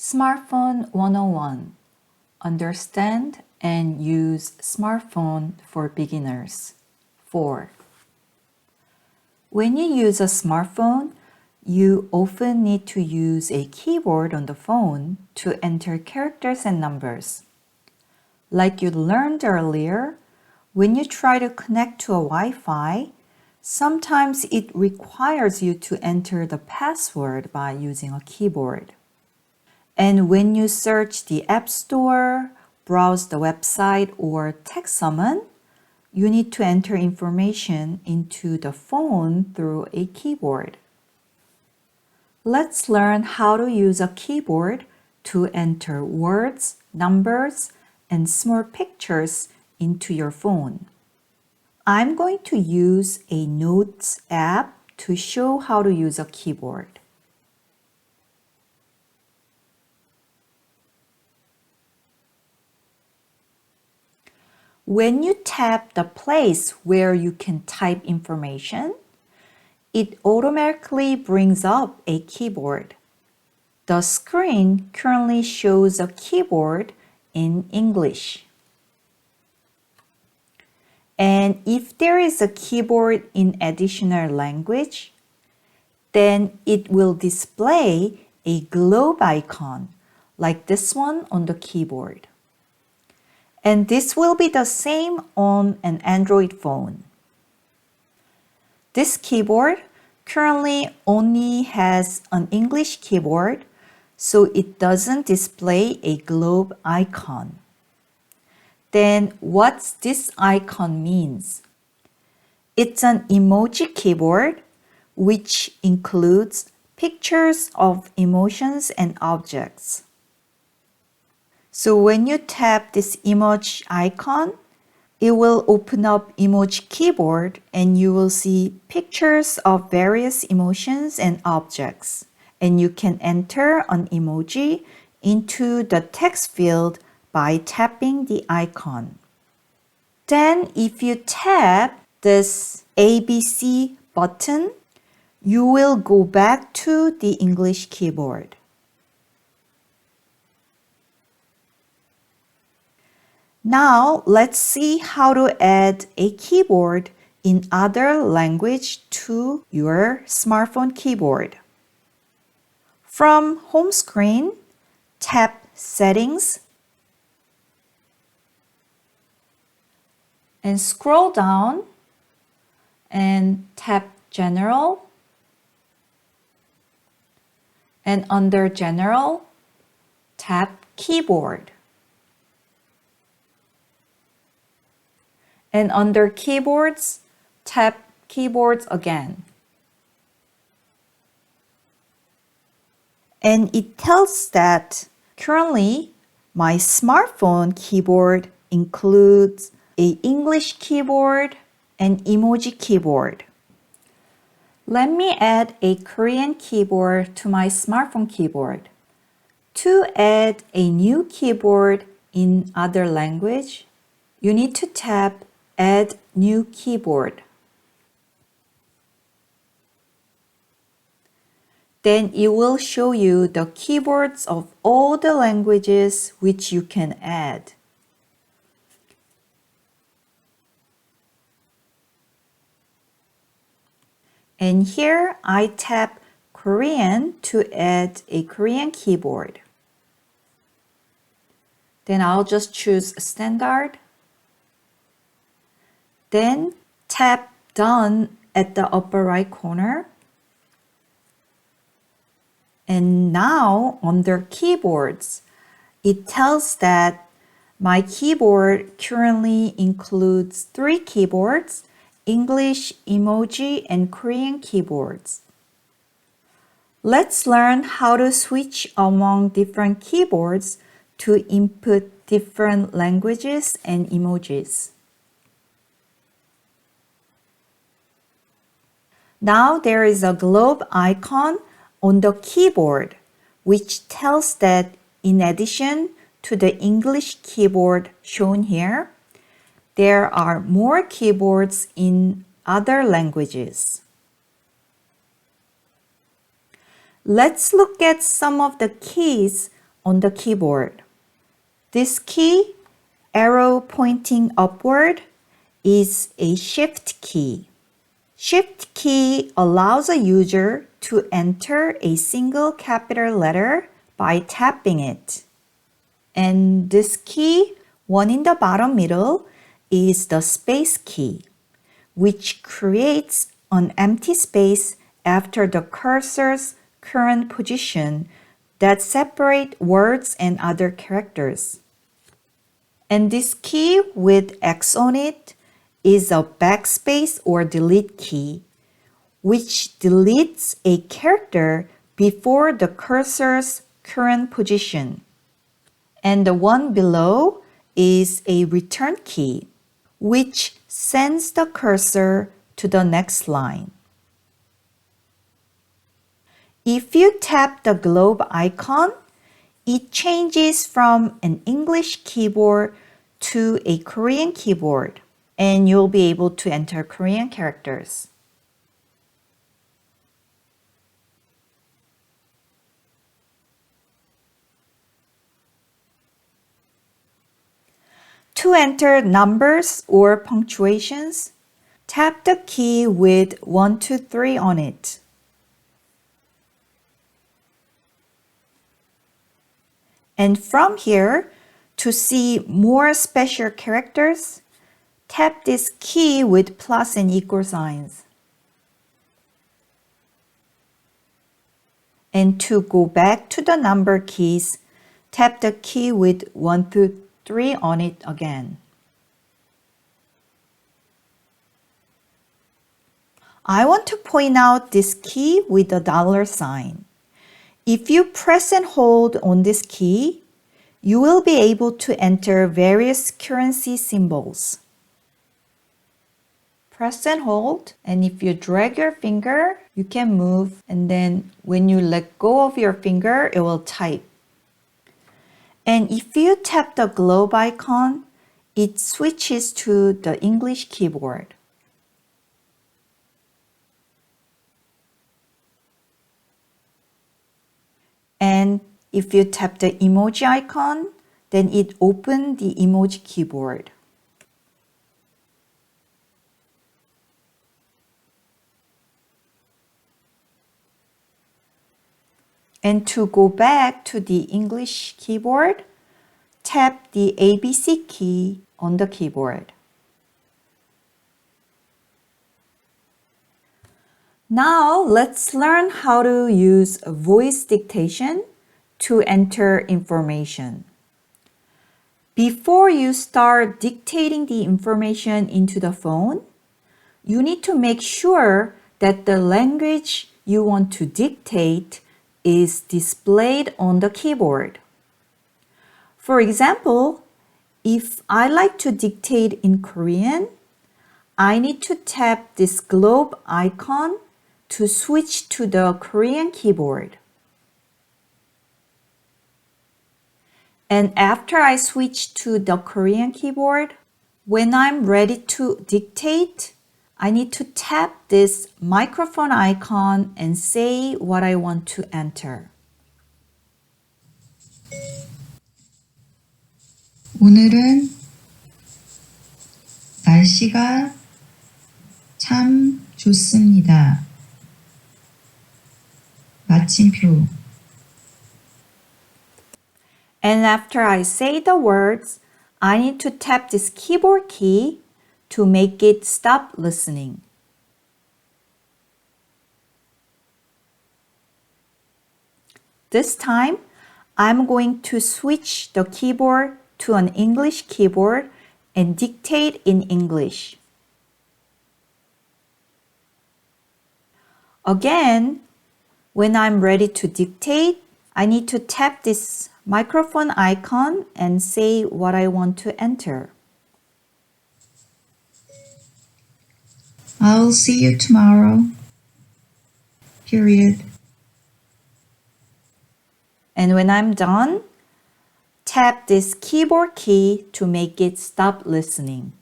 Smartphone 101. Understand and use smartphone for beginners. 4. When you use a smartphone, you often need to use a keyboard on the phone to enter characters and numbers. Like you learned earlier, when you try to connect to a Wi-Fi, sometimes it requires you to enter the password by using a keyboard. And when you search the App Store, browse the website, or text someone, you need to enter information into the phone through a keyboard. Let's learn how to use a keyboard to enter words, numbers, and small pictures into your phone. I'm going to use a Notes app to show how to use a keyboard. When you tap the place where you can type information, it automatically brings up a keyboard. The screen currently shows a keyboard in English. And if there is a keyboard in additional language, then it will display a globe icon like this one on the keyboard. And this will be the same on an Android phone. This keyboard currently only has an English keyboard, so it doesn't display a globe icon. Then what's this icon means? It's an emoji keyboard, which includes pictures of emotions and objects. So when you tap this emoji icon, it will open up Emoji keyboard and you will see pictures of various emotions and objects. And you can enter an emoji into the text field by tapping the icon. Then if you tap this ABC button, you will go back to the English keyboard. Now let's see how to add a keyboard in other language to your smartphone keyboard. From home screen, tap Settings and scroll down and tap General, and under General, tap Keyboard. And under Keyboards, tap Keyboards again. And it tells that currently my smartphone keyboard includes an English keyboard and emoji keyboard. Let me add a Korean keyboard to my smartphone keyboard. To add a new keyboard in other language, you need to tap Add New Keyboard. Then it will show you the keyboards of all the languages which you can add. And here I tap Korean to add a Korean keyboard. Then I'll just choose Standard. Then tap Done at the upper right corner. And now under Keyboards, it tells that my keyboard currently includes 3 keyboards: English, Emoji, and Korean keyboards. Let's learn how to switch among different keyboards to input different languages and emojis. Now there is a globe icon on the keyboard, which tells that in addition to the English keyboard shown here, there are more keyboards in other languages. Let's look at some of the keys on the keyboard. This key, arrow pointing upward, is a Shift key. Shift key allows a user to enter a single capital letter by tapping it. And this key, one in the bottom middle, is the space key, which creates an empty space after the cursor's current position that separate words and other characters. And this key with X on it is a backspace or delete key, which deletes a character before the cursor's current position. And the one below is a return key, which sends the cursor to the next line. If you tap the globe icon, it changes from an English keyboard to a Korean keyboard, and you'll be able to enter Korean characters. To enter numbers or punctuations, tap the key with 1, 2, 3 on it. And from here, to see more special characters, tap this key with plus and equal signs. And to go back to the number keys, tap the key with 1 through 3 on it again. I want to point out this key with the dollar sign. If you press and hold on this key, you will be able to enter various currency symbols. Press and hold, and if you drag your finger, you can move, and then when you let go of your finger, it will type. And if you tap the globe icon, it switches to the English keyboard. And if you tap the emoji icon, then it opens the emoji keyboard. And to go back to the English keyboard, tap the ABC key on the keyboard. Now let's learn how to use voice dictation to enter information. Before you start dictating the information into the phone, you need to make sure that the language you want to dictate is displayed on the keyboard. For example, if I like to dictate in Korean, I need to tap this globe icon to switch to the Korean keyboard. And after I switch to the Korean keyboard, when I'm ready to dictate, I need to tap this microphone icon and say what I want to enter. 오늘은 날씨가 참 좋습니다. 마침표. And after I say the words, I need to tap this keyboard key to make it stop listening. This time, I'm going to switch the keyboard to an English keyboard and dictate in English. Again, when I'm ready to dictate, I need to tap this microphone icon and say what I want to enter. I'll see you tomorrow. Period. And when I'm done, tap this keyboard key to make it stop listening.